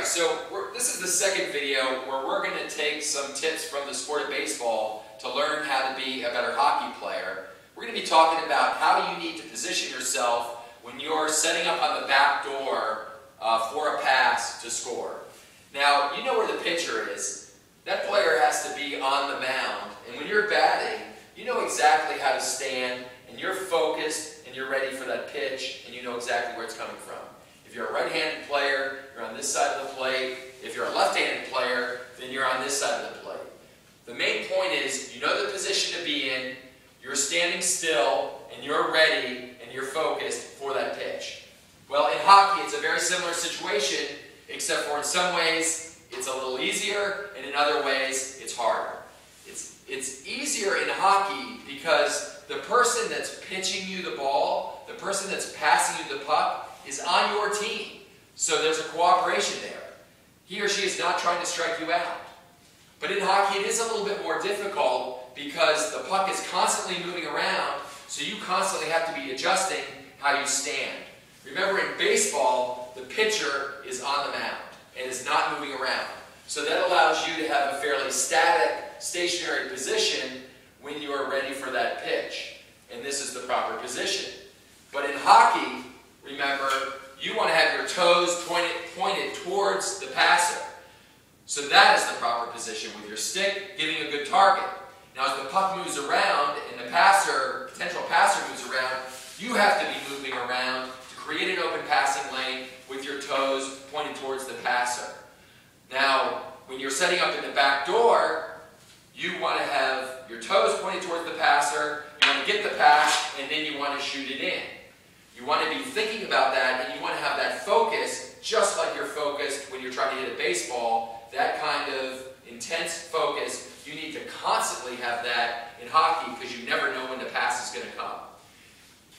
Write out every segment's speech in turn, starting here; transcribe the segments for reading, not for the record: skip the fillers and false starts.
Alright, so this is the second video where we're going to take some tips from the sport of baseball to learn how to be a better hockey player. We're going to be talking about how you need to position yourself when you're setting up on the back door for a pass to score. Now, you know where the pitcher is. That player has to be on the mound, and when you're batting, you know exactly how to stand, and you're focused, and you're ready for that pitch, and you know exactly where it's coming from. If you're a right-handed player, you're on this side of the plate. If you're a left-handed player, then you're on this side of the plate. The main point is, you know the position to be in, you're standing still, and you're ready, and you're focused for that pitch. Well, in hockey, it's a very similar situation, except for in some ways, it's a little easier, and in other ways, it's harder. It's easier in hockey because the person that's pitching you the ball, the person that's passing you the puck, is on your team. So there's a cooperation there. He or she is not trying to strike you out. But in hockey, it is a little bit more difficult because the puck is constantly moving around, so you constantly have to be adjusting how you stand. Remember, in baseball, the pitcher is on the mound and is not moving around. So that allows you to have a fairly static, stationary position when you are ready for that pitch. And this is the proper position. But in hockey, remember, you want to have your toes pointed towards the passer. So that is the proper position, with your stick giving a good target. Now, as the puck moves around and the potential passer moves around, you have to be moving around to create an open passing lane with your toes pointed towards the passer. Now, when you're setting up in the back door, you want to have your toes pointed towards the passer, you want to get the pass, and then you want to shoot it in. You want to be thinking about that, and you want to have that focus, just like you're focused when you're trying to hit a baseball, that kind of intense focus. You need to constantly have that in hockey because you never know when the pass is going to come.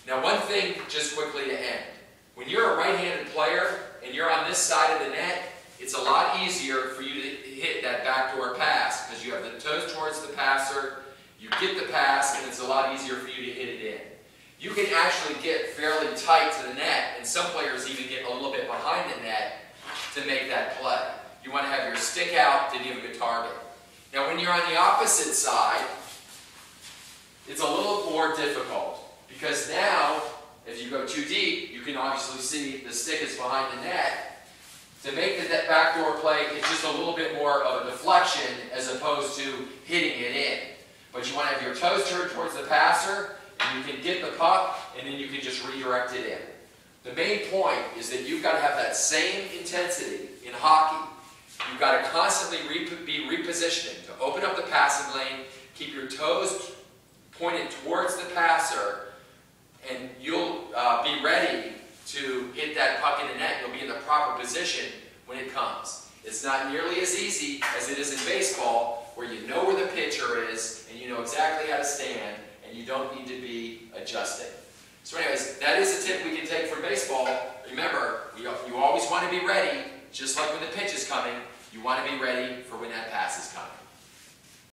Now, one thing just quickly to end. When you're a right-handed player and you're on this side of the net, it's a lot easier for you to hit that backdoor pass because you have the toes towards the passer, you get the pass, and it's a lot easier for you to hit it in. You can actually get fairly tight to the net, and some players even get a little bit behind the net to make that play. You want to have your stick out to give a good target. Now, when you're on the opposite side, it's a little more difficult because now, if you go too deep, you can obviously see the stick is behind the net. To make that backdoor play, it's just a little bit more of a deflection as opposed to hitting it in. But you want to have your toes turned towards the passer, and you can get the puck, and then you can just redirect it in. The main point is that you've got to have that same intensity in hockey. You've got to constantly be repositioning to open up the passing lane, keep your toes pointed towards the passer, and you'll be ready to hit that puck in the net. You'll be in the proper position when it comes. It's not nearly as easy as it is in baseball, where you know where the pitcher is, and you know exactly how to stand, and you don't need to be adjusting. So anyways, that is a tip we can take from baseball. Remember, you always want to be ready, just like when the pitch is coming, you want to be ready for when that pass is coming.